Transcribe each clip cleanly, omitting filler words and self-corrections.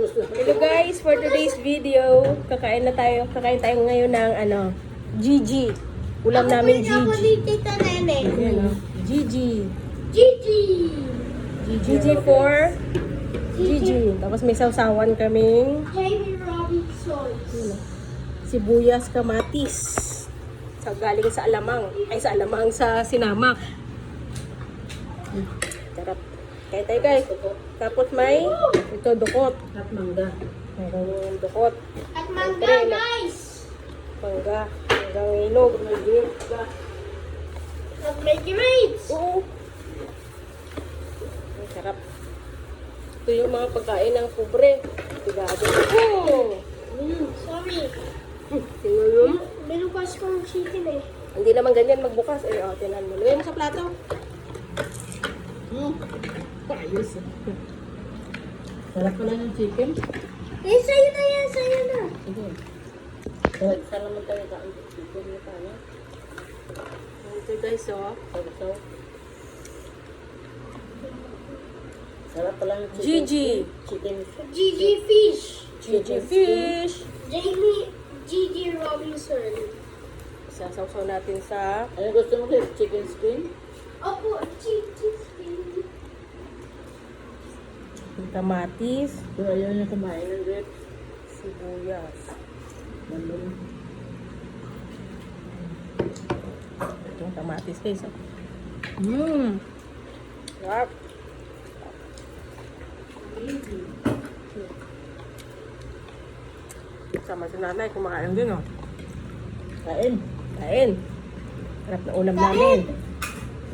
Hello guys, for today's video, kakain tayo ngayon ng Gigi. Ulam namin Gigi. Tita Nene. Ayan, Gigi. Gigi. Gigi for Gigi. Tapos may sausawan kaming Jamie Robinson. sibuyas, kamatis. Galing sa alamang. Sa sinamak. Sarap. Kaya tayo guys. Tapos may ito dukot. At mangga. Mayroong dukot. At mangga, Siyempre, guys. Mangga. Manggang ilog. At may grapes. Oo. Ang sarap. Ito yung mga pagkain ng pobre. Tigado. Oh! Sorry. Tingnan yun. Binukas kong chicken eh. Hindi naman ganyan magbukas. Eh, tinan mo. Lagay mo sa plato. Ayos. Sarap pala ng chicken. Eh, sa'yo na yan, sa'yo na. Sige. Saan naman tayo kain ng chicken na tayo? Ito guys, oh. Sabaw. Sarap pala ng chicken. Gigi. Chicken. Gigi Fish. Gigi fish. Gigi Robinson. Sasawsaw natin sa Ano gusto mo kayo? Chicken skin? Opo, Gigi Fish. kamatis, Kung ayaw niya kumain ng grapes. sibuyas. Nandun. Itong kamatis guys, oh. Sarap. Sama si nanay, kumakain din, oh. Kain. Kain. Sarap na ulam namin.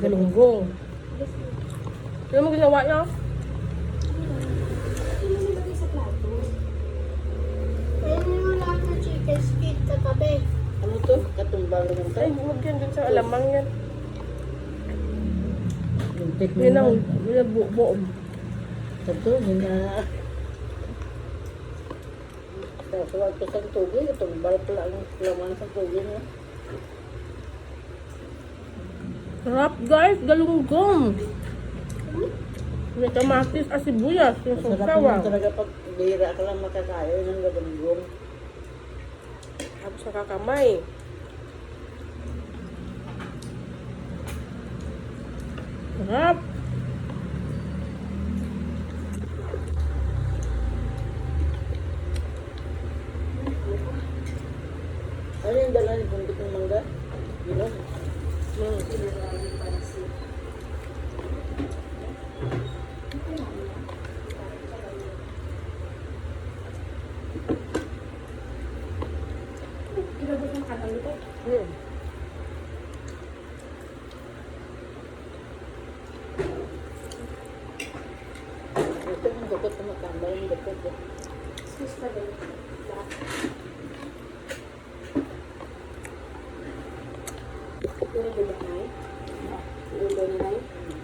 Galunggong. Ano mo ginawa niyo? Ayun yung lahat ng chicken skin katabi. Ano to? Katumbang naman Ay, tayo. huwag yan dun sa alamang yan. Yung take Yun ang, naman. yun ang buo. Ito, yun na. Tawag ko sa tubig. Tumbal pala ang laman sa tubig niya. Sarap guys, galunggong. May kamatis at sibuyas. Yung Sarap sausawan. naman talaga pag bihira ka lang makakain ng galunggong. Tapos sa kakamay. Sarap. Ano yung dala ni buntik ng mangga? Yun o. Hmm. Ito yung dukot na matambal yung dukot.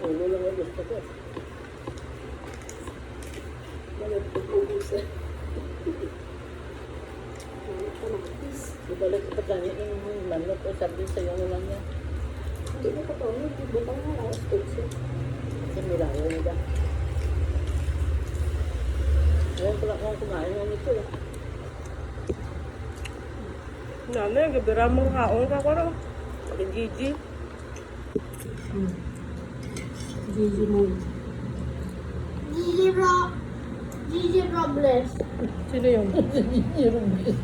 Ulo lang yung gusto ko. Ibalik ko pa niya yung manok o sabi sa iyo lang niya. Kasi milayo nila. Ngayon pala kung kumain ng ito. Nanay, gabira mong haong ka ko rin. Kay Gigi. Gigi mo. Gigi Robles. Sino yun? Gigi Rubis.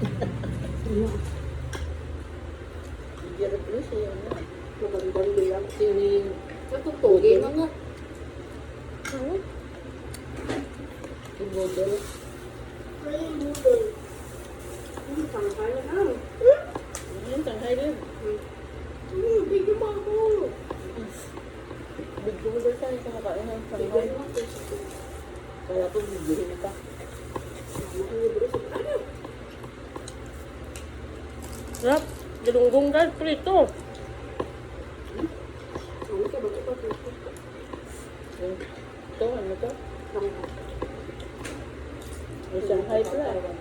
Gigi Rubis yun na. Magandang liyak. Sining. Natutugin na nga. Yung model. Ano yung budol? Sangkay na lang. Yung tanghay din. Bigyan mo ako. Bigyan mo doon saan kumakain ng tanghay. Kaya po bigyan ka. Sarap. Galunggong guys, prito. Ito, ano to? May Shanghai pala.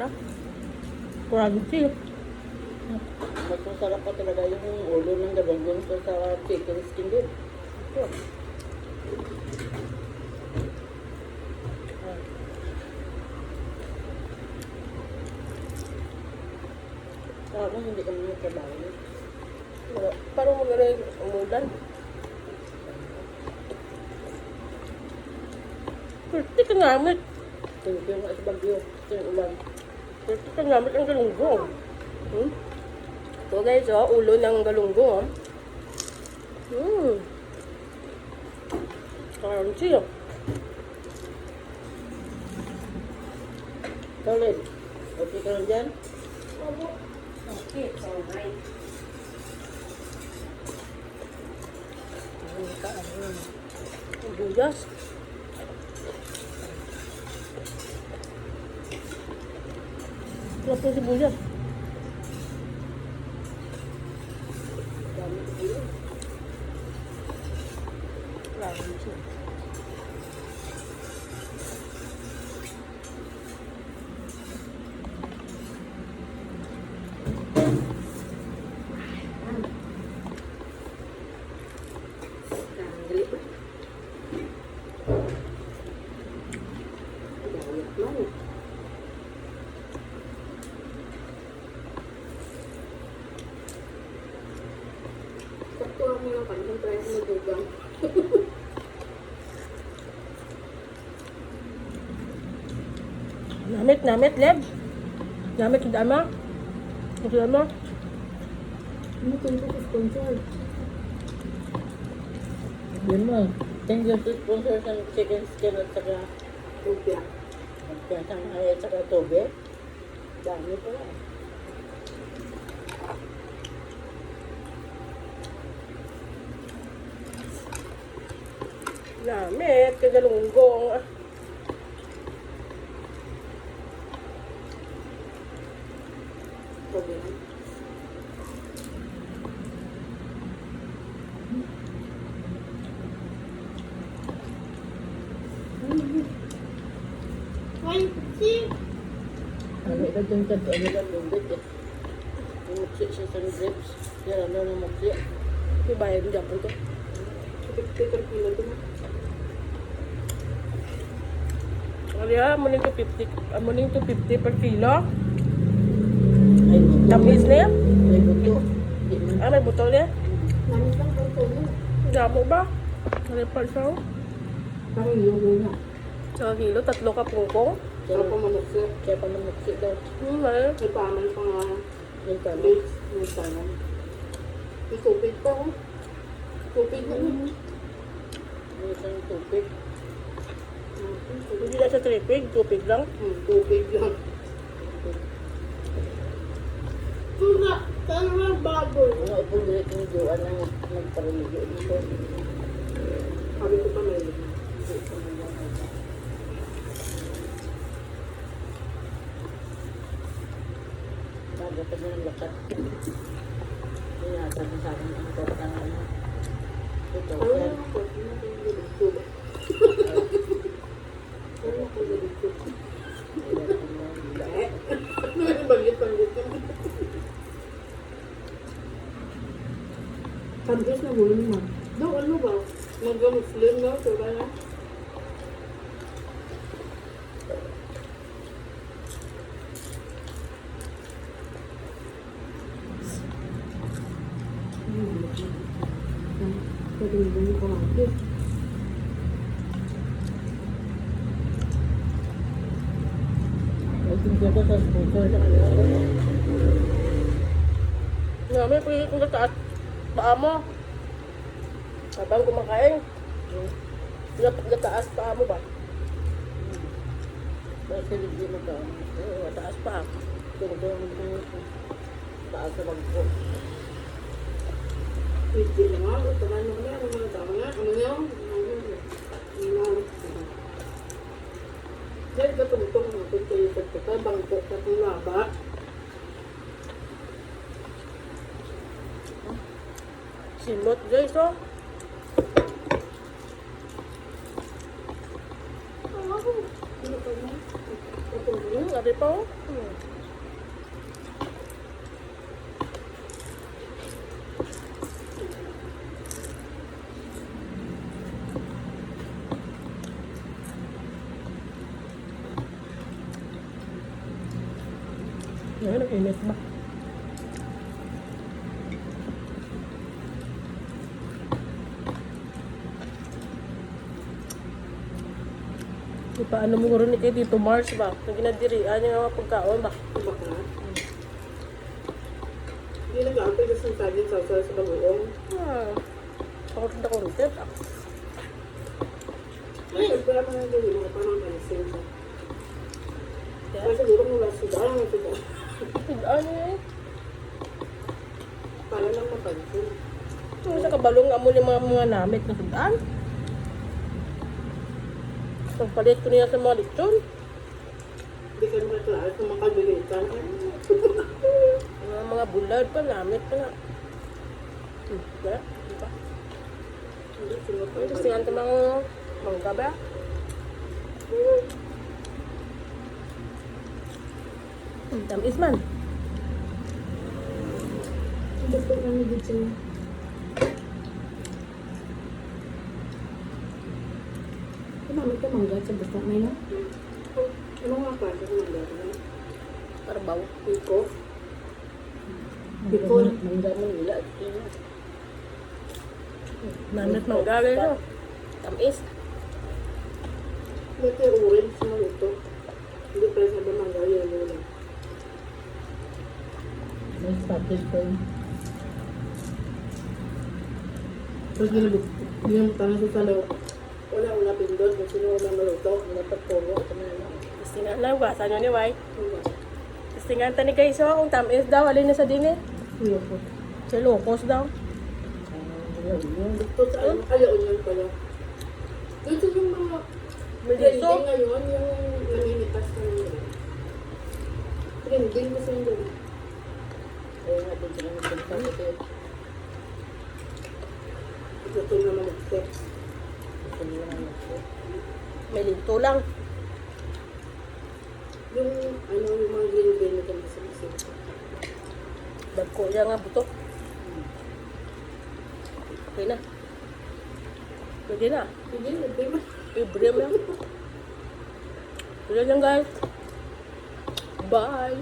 Sarap. Crunchy. Mas masarap pa talaga yung ulo ng galunggong sa chicken skin din. Ito. Parang hindi kami nagtrabaho. Parang maganda yung umulan. Pwede ka gamit. Tingin ko nga sa bagyo. Ito yung ulan. Pwede ka gamit ang galunggong. Ito guys, oh, ulo ng galunggong. Oh. Crunchy, oh. Solid. Okay ka lang dyan? Okay, alright. Ang buyas. Sarap yung sibuyas. Dami ko yun. Crunchy. Kandali. Dawit man. Sakto lang mo lang kami. Try ko magdugang. Namit, Leb. Namit yung dama. Yung dama. Ano ito yung sponsor? Yun mo. Thank you to sponsor sa chicken skin at saka tubia. At saka at saka tubig. Dami pala. Namit, kagalunggong. Tubig. Why, see? Ano ito yung kanto? Ano lang yung bit eh. Umuksi siya sa grapes. Kaya ano na umuksi. May bayad yung Japon to. 50 per kilo ito na. Kaya, amunin to 50 per kilo. Ay, buto. Tamis na yan. Ay, buto. Di man. Ah, may butol niya. Manis lang po ito mo. Damo ba? Repal siya. Parang yung na. Sa kilo, 3 ka pungkong. Kaya pa manuksi. Kaya pa manuksi daw. May. May paman pa nga. May paman. May paman. May tupig pa oh. Tupig na yun. May isang tupig. Hindi na sa tripig, tupig lang. Tupig lang. Tuna, tama baboy. Mga upong direct ni Joan ang nagpariligyo dito. Sabi ko pa may bago pa ng lakat. Kaya sabi sa akin ang kota na ano. Ito. Yan. Kandis na gulo naman. Daw ano ba? Mag-Muslim na? Diba na? Pwede mo yung kamatis. Ay, tingin ko sa sponsor sa kanila. May pilit mo sa taas. Paa mo. Habang kumakain. Nataas paa mo ba? Kasi hindi mo ba? Oo, mataas pa. Tingin ko yung taas sa bangko. Pwede lang nga. Ito na naman yan. Ano na tama nga? Ano yun? Dahil ba tumutong natin kayo sa ito? Bangko sa itong laba. Simot guys, oh. Ano pa mo? Ito mo? Ari pa, oh. Ngayon, init ba? Paano mo rin kay Tito Mars ba? Nang ginadirian yung mga pagkaon ba? Diba ka? Hindi nag-aapay kasi ng saging sa bagoong. Ako rin ako rin. Siyempre naman ang gawin mo, parang pansin ka. Kaya siguro mula sudan, sudan. Ano yun? Para lang mapansin. Sa kabalong nga mo yung mga namit na sudan. Pagpalit ko niya sa mga lechon. Hindi ka naman klaas kung makabilitan. Mga bulad pa, namit pa na. Kaya, di ba? Hindi, sinupay. Kasi nga ito mga mangga ba? Tamis man. Gusto ko ni dito. Kumamit ka mangga sa basta may no? Ano nga klase ng mga Parbaw. Iko? Bicol. Mangga mo nila. Namit mangga rin no? Tamis. Ba't yung orange na ito? Hindi pala sabi mangga yun lang. May spotted ko. Tapos ginamutanan sa salaw. Wala pindot. Kung sino wala maluto. Dapat polo. Kasi nga na, basa nyo ni Wai. Kasi nga tani kayo so, kung tamis daw, alin na sa dine. Iyo po. Sa locos daw. Dito sa ano, ayaon yan pala. Dito yung mga Meliso. trending ngayon, yung namimitas na yun. Trending kasi yung gano'n. Kaya nga din sila nagpapalito. Ito naman mag-step. Ito naman mag-step. May linto lang. Yung ano, yung mga green na kami sa isip. Dagko niya nga buto. Okay na. Pwede na. Hindi, hindi man. Ibrahim lang. Pwede lang guys. Bye.